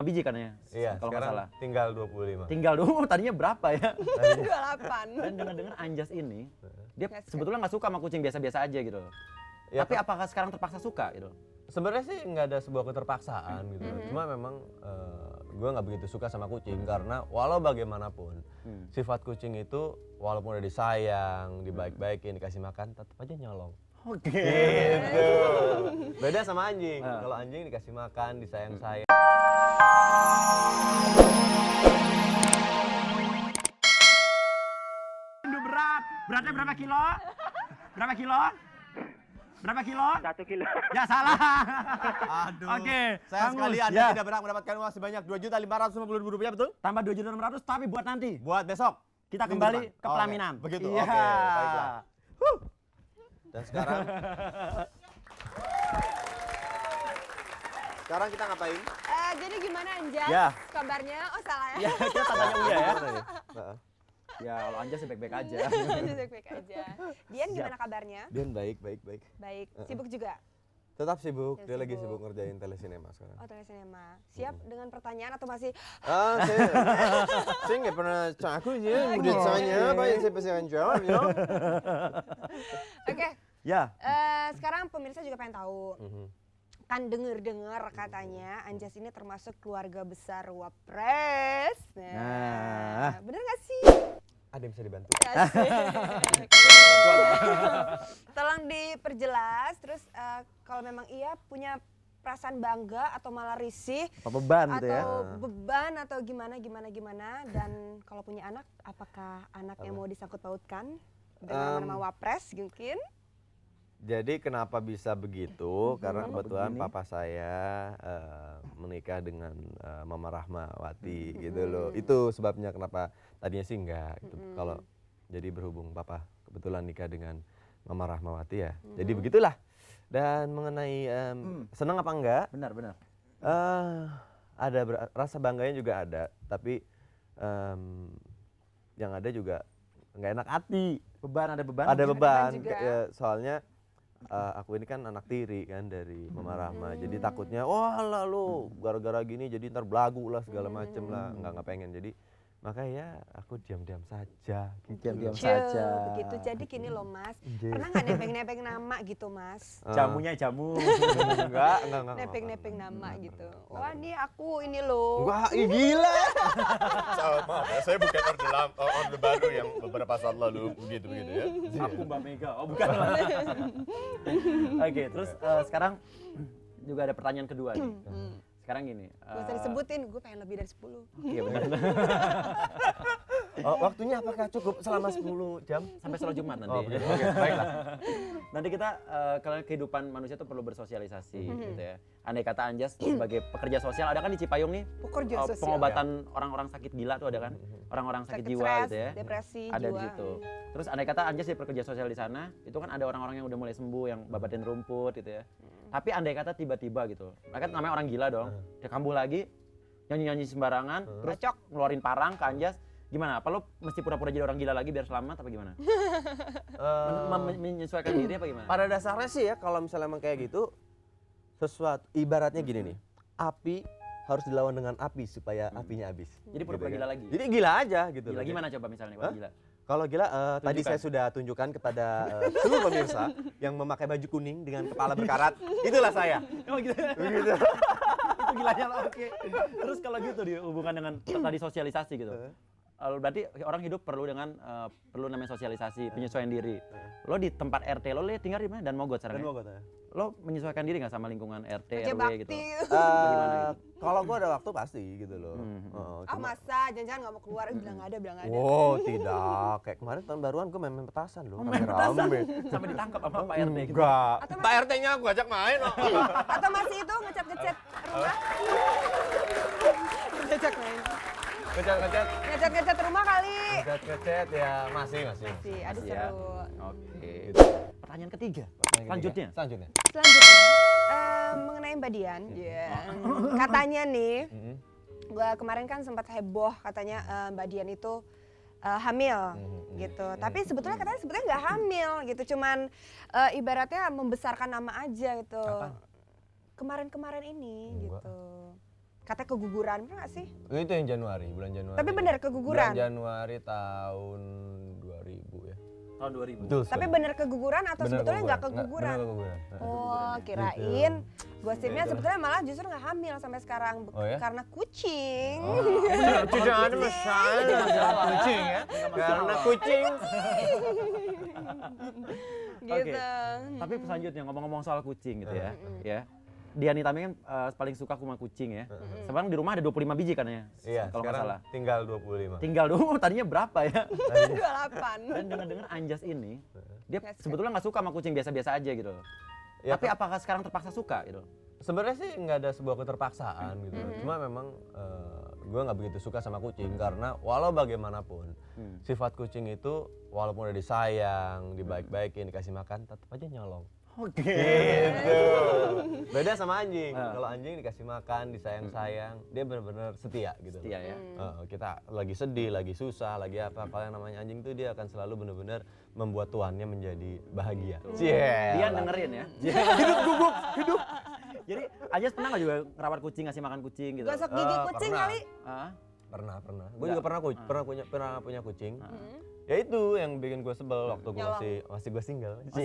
biji kan ya? Iya, kalau nggak sekarang salah. tinggal 25. Tinggal dulu, tadinya berapa ya? 28. Dan dengar-dengar Anjas ini, dia Nggak suka. sebetulnya nggak suka sama kucing biasa-biasa aja gitu. Ya, Tapi apakah sekarang terpaksa suka gitu? sebenarnya sih nggak ada sebuah keterpaksaan gitu. Cuma memang gue nggak begitu suka sama kucing karena walau bagaimanapun sifat kucing itu walaupun udah disayang, dibaik-baikin, dikasih makan, tetap aja nyolong. Oke. Gitu. Beda sama anjing. Kalau anjing dikasih makan, disayang-sayang. Beratnya berapa kilo? Berapa kilo? Berapa kilo? 1 kilo. Ya salah. Aduh. Oke, Sayang Kang sekali Mus, Anda ya. tidak berhak mendapatkan uang sebanyak Rp2.550.000 betul? Tambah 2.600.000 tapi buat nanti. Buat besok. Kita Minggu kembali depan. ke pelaminan. Oke, begitu. Iya. Oke, baiklah. Dan sekarang kita ngapain? Jadi gimana Anjas? Ya. Kabarnya? Oh salah Ya, ya. kita tanya Uya ya. Heeh. Ya, kalau Anjas sih baik-baik aja. Anjas baik-baik aja. Dian gimana kabarnya? Dian baik. Baik. Sibuk juga? Tetap sibuk. Tetap Dia lagi sibuk. sibuk ngerjain telesinema sekarang. Oh, telesinema. Siap dengan pertanyaan atau masih? Saya nggak pernah caku sih, mudah tanya apa yang saya pasti akan jawab, ya. Oke. Ya. Sekarang pemirsa juga pengen tahu. Kan dengar katanya Anjas ini termasuk keluarga besar Wapres. Nah. Bener nggak sih? Ada yang bisa dibantu? Asik. Tolong diperjelas. Terus kalau memang iya punya perasaan bangga atau malah risih Apa beban gitu ya? atau beban atau gimana dan kalau punya anak apakah anaknya mau disangkut pautkan dengan nama Wapres mungkin? Jadi kenapa bisa begitu? Karena kebetulan Begini. papa saya menikah dengan Mama Rahmawati gitu loh. Itu sebabnya kenapa tadinya sih enggak gitu. Kalau jadi berhubung papa kebetulan nikah dengan Mama Rahmawati ya. Jadi begitulah. Dan mengenai senang apa enggak? Benar. Ada rasa bangganya juga ada, tapi yang ada juga nggak enak hati. Ada beban. Ada beban, juga. soalnya aku ini kan anak tiri kan dari Mama Rahma, jadi takutnya wah lalu gara-gara gini jadi ntar belagu lah segala macem lah, nggak pengen, jadi makanya ya aku diam-diam saja gitu. Diam-diam Cuk, saja. begitu. Jadi gini loh Mas, pernah nggak nebeng-nebeng nama gitu Mas? Jamunya jamu. Enggak. Nebeng-nebeng nama gitu. Wah ini aku ini loh. Enggak, gila. Maaf ya, saya bukan orde baru yang beberapa saat lalu begitu ya. Aku Mbak Mega. Oh bukan. Oke, terus sekarang juga ada pertanyaan kedua nih. Sekarang gini. Gak usah disebutin, gue pengen lebih dari 10. Iya benar. Waktunya apakah cukup selama 10 jam? Sampai sholat Jumat nanti. Oh, begitu. Oke, baiklah. Nanti kita kalau kehidupan manusia itu perlu bersosialisasi gitu ya. Andai kata Anjas sebagai pekerja sosial, ada kan di Cipayung nih Pekerja sosial. pengobatan orang-orang sakit gila tuh ada kan, orang-orang sakit jiwa stres, gitu ya. depresi, ada jiwa. di situ. Terus andai kata Anjas jadi pekerja sosial di sana, itu kan ada orang-orang yang udah mulai sembuh, yang babatin rumput gitu ya. Tapi andai kata tiba-tiba gitu, mereka namanya orang gila dong, dia kambuh lagi, nyanyi-nyanyi sembarangan, terus ngeluarin parang ke Anjas. Gimana? Apa lo mesti pura-pura jadi orang gila lagi biar selamat apa gimana? Menyesuaikan diri apa gimana? Pada dasarnya sih ya kalau misalnya emang kayak gitu, sesuatu ibaratnya gini nih, api harus dilawan dengan api supaya apinya habis. Jadi pura-pura Gitu gila kan. lagi? Jadi gila aja gitu. Gila loh. gimana coba misalnya kalau Hah? gila? Kalau gila, tadi Tunjukkan. saya sudah tunjukkan kepada seluruh pemirsa yang memakai baju kuning dengan kepala berkarat, itulah saya. Oh gitu. Begitu. Itu gilanya lah, oke. Terus kalau gitu dihubungkan dengan tadi sosialisasi gitu. Berarti orang hidup perlu dengan perlu namanya sosialisasi, penyesuaian diri. Lo di tempat RT lo tinggal di mana? Dan Mogot sekarang. Dan ya? Mogot ya. Lo menyesuaikan diri nggak sama lingkungan RT, Kerja RW gitu? bakti. Gimana gitu? Kalau gua ada waktu pasti gitu loh. Ah masa, jangan-jangan gak mau keluar, bilang gak ada. Wow, tidak. Kayak kemarin tahun baruan gua main petasan loh. Main petasan Rame. sampai ditangkap sama Pak RT gitu. Enggak. Atau Pak RT-nya aku ajak main. Atau masih itu ngecat-ngecat rumah? Ngecat main. Ngecat. Ngecat rumah kali. Ngecat ya masih. Sih, aduh Masih ya. seru. Oke. Pertanyaan ketiga. Selanjutnya. Selanjutnya. Selanjutnya, mengenai Mbak Dian, katanya nih, gua kemarin kan sempat heboh katanya Mbak Dian itu hamil gitu. Tapi sebetulnya katanya nggak hamil gitu, cuman ibaratnya membesarkan nama aja gitu. Kapan? Kemarin-kemarin ini Enggak. gitu. katanya keguguran, bener nggak sih? Itu yang Januari, bulan Januari. Tapi bener keguguran. Bulan Januari tahun 2000 ya. Tahun 2000. Betul. Tapi bener keguguran atau sebetulnya nggak keguguran? Bener keguguran. Oh, kirain gosipnya sebetulnya malah justru nggak hamil sampai sekarang ya? karena kucing. Tidak ada masalah kucing ya. Karena kucing. Gitu. Tapi selanjutnya ngomong-ngomong soal kucing gitu ya. Ya. Dian Itami kan paling suka sama kucing ya. Sekarang di rumah ada 25 biji kan ya? Iya, kalau nggak sekarang salah. tinggal 25. Tinggal dulu, tadinya berapa ya? 28. Dan dengar-dengar Anjas ini, dia Nggak suka. sebetulnya nggak suka sama kucing biasa-biasa aja gitu. Ya, Tapi apakah sekarang terpaksa suka gitu? sebenarnya sih nggak ada sebuah keterpaksaan gitu. Cuma memang gue nggak begitu suka sama kucing karena walau bagaimanapun sifat kucing itu walaupun udah disayang, dibaik-baikin, dikasih makan, tetap aja nyolong. Oke. Gitu. Beda sama anjing. Kalau anjing dikasih makan, disayang-sayang, dia benar-benar setia gitu. Setia ya. Kita lagi sedih, lagi susah, lagi apa, kalau yang namanya anjing tuh dia akan selalu benar-benar membuat tuannya menjadi bahagia. Dia dengerin ya. Hidup guguk, hidup. Jadi Anjas pernah nggak juga ngerawat kucing, ngasih makan kucing gitu? Gosok gigi kucing pernah. kali. Ah, Pernah. Gue juga pernah punya kucing. Ya itu yang bikin gue sebel waktu gue masih gue single. Masih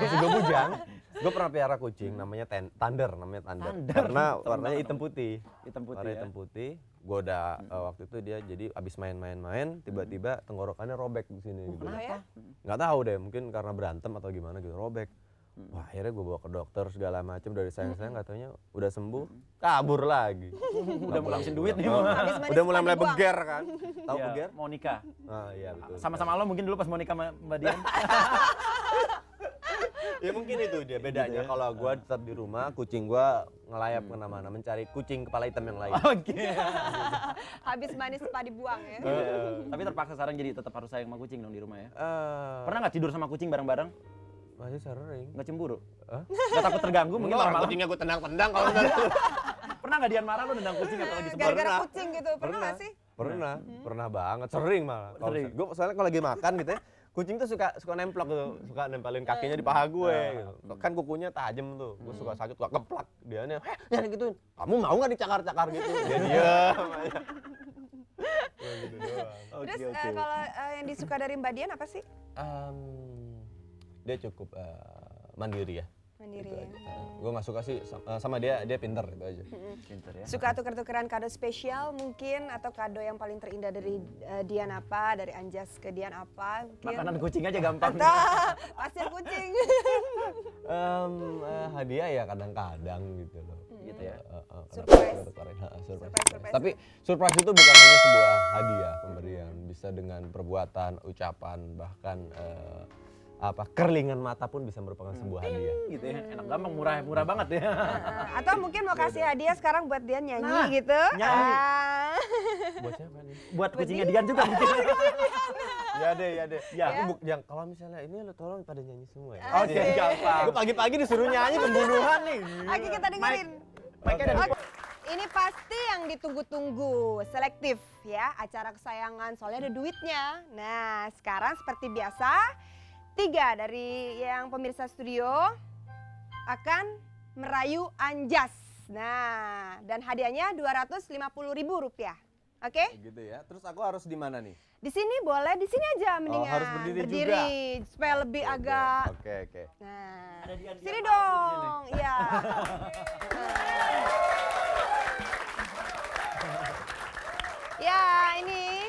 gue bujang. Gue pernah pelihara kucing namanya Thunder. Karena warnanya hitam putih. Warna hitam putih. Gue udah waktu itu dia jadi abis main-main tiba-tiba tenggorokannya robek di sini gitu. Kenapa? Nggak tahu deh, mungkin karena berantem atau gimana gitu robek. Wah, akhirnya gue bawa ke dokter segala macam, dari sayang-sayang katanya udah sembuh, kabur lagi. Udah mulai habisin duit nih. Habis manis Udah mulai dibuang. beger kan. Tahu Iya, beger? mau nikah. Ah iya betul. Sama-sama lo mungkin dulu pas mau nikah sama Mbak Dian. Ya mungkin itu dia bedanya. Kalau gue tetap di rumah, kucing gue ngelayap kemana-mana mencari kucing kepala hitam yang lain. Oke. Habis manis pak dibuang ya. Tapi terpaksa sekarang jadi tetap harus sayang sama kucing dong di rumah ya. Eh, Pernah nggak tidur sama kucing bareng-bareng? masih sering. Nggak cemburu? Hah? Nggak takut terganggu mungkin malam-malam? kucingnya gue tendang-tendang kalau enggak. Pernah nggak Dian marah lo nendang kucing atau lagi sebar? Gara-gara kucing gitu, pernah nggak sih? Pernah banget, sering malah. Sering. Gue soalnya kalau lagi makan gitu ya, kucing tuh suka nemplok gitu, suka nempelin kakinya di paha gue gitu. Kan kukunya tajam tuh, gue suka sakit, suka keplak. Dianya, jangan gituin, kamu mau nggak dicakar-cakar gitu? Dia diam aja. Gitu doang. Terus kalau yang disuka dari Mbak Dian apa sih? Dia cukup mandiri ya. Mandiri. Gue nggak suka sih sama dia pinter itu aja. Pinter ya. Suka tuker-tukeran kado spesial mungkin atau kado yang paling terindah dari Dian apa, dari Anjas ke Dian apa mungkin? Makanan kucing aja gampang. Pasir kucing. Hadiah ya kadang-kadang gitu loh. Gitu ya. Surprise. Surprise. Tapi surprise itu bukan hanya sebuah hadiah pemberian, bisa dengan perbuatan, ucapan, bahkan kerlingan mata pun bisa merupakan sebuah hadiah. Gitu ya. Enak gampang, murah banget ya. Atau mungkin mau kasih hadiah sekarang buat Dian nyanyi Nah, gitu. nyanyi. Buat siapa nih? Buat kucingnya Dian juga mungkin. Ya deh. Ya. Tapi yang kalau misalnya ini lo tolong pada nyanyi semua ya. Oke, gampang. Gue pagi-pagi disuruh nyanyi pembunuhan nih. Oke, kita dengerin. Mic-nya ada di Oke. Ini pasti yang ditunggu-tunggu, selektif ya, acara kesayangan soalnya ada duitnya. Nah, sekarang seperti biasa, 3 dari yang pemirsa studio akan merayu Anjas. Nah, dan hadiahnya Rp250.000. Oke? Gitu ya. Terus aku harus di mana nih? Di sini boleh, di sini aja mendingan. harus berdiri juga? Supaya lebih agak. Oke. Nah, Ada Dian sini Dian dong. Iya. Ya, ini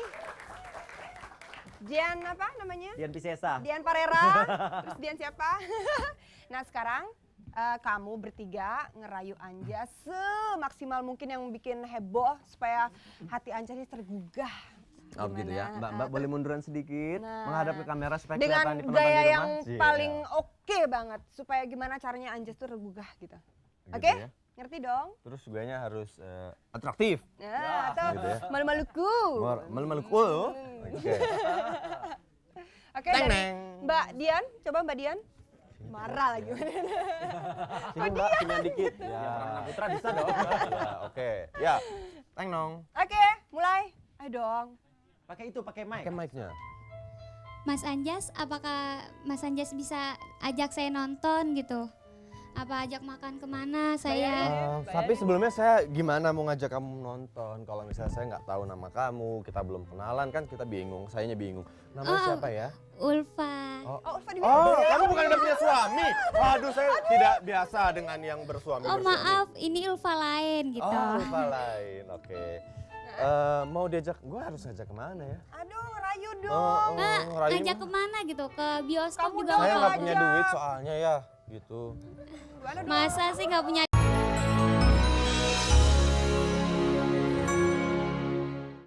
Dian apa namanya? Dian Piscesa. Dian Parera. Terus Dian siapa? Nah, sekarang kamu bertiga ngerayu Anjas semaksimal mungkin yang bikin heboh supaya hati Anjas ini tergugah. Oh gitu ya. Gimana? Mbak boleh munduran sedikit Nah. menghadap ke kamera supaya Dengan kelihatan di penonton gaya di rumah. yang Iya. paling oke banget supaya gimana caranya Anjas tuh tergugah gitu. Gitu Oke? ya. Ngerti dong? Terus gayanya harus atraktif. Ya, atau gitu ya. malu-maluku. Malu-maluku. Oke. Oke, dari Mbak Dian, coba Mbak Dian. Marah lagi. Sini Mbak, sini dikit. Ya. Putra bisa dong. Ya, oke. Ya. Teng nong. Oke, mulai. Ayo dong. Pakai mic. Pakai mic-nya. Mas Anjas, apakah Mas Anjas bisa ajak saya nonton gitu? Apa ajak makan kemana saya? Tapi sebelumnya saya gimana mau ngajak kamu nonton kalau misalnya saya nggak tahu nama kamu, kita belum kenalan kan kita bingung, sayanya bingung. Namanya siapa ya? Ulfa. Oh, Ulfa Oh, kamu bukan udah punya suami? Waduh, saya tidak biasa dengan yang bersuami. Oh maaf, ini Ulfa lain gitu. Oh, lupa lain. Oke. Mau diajak, gue harus ngajak kemana ya? Aduh, ngerayu dong. Ngerayu Ngajak mah. kemana gitu? Ke bioskop Kamu juga Saya mau. nggak punya duit soalnya ya, gitu. Gimana dong? Masa sih nggak punya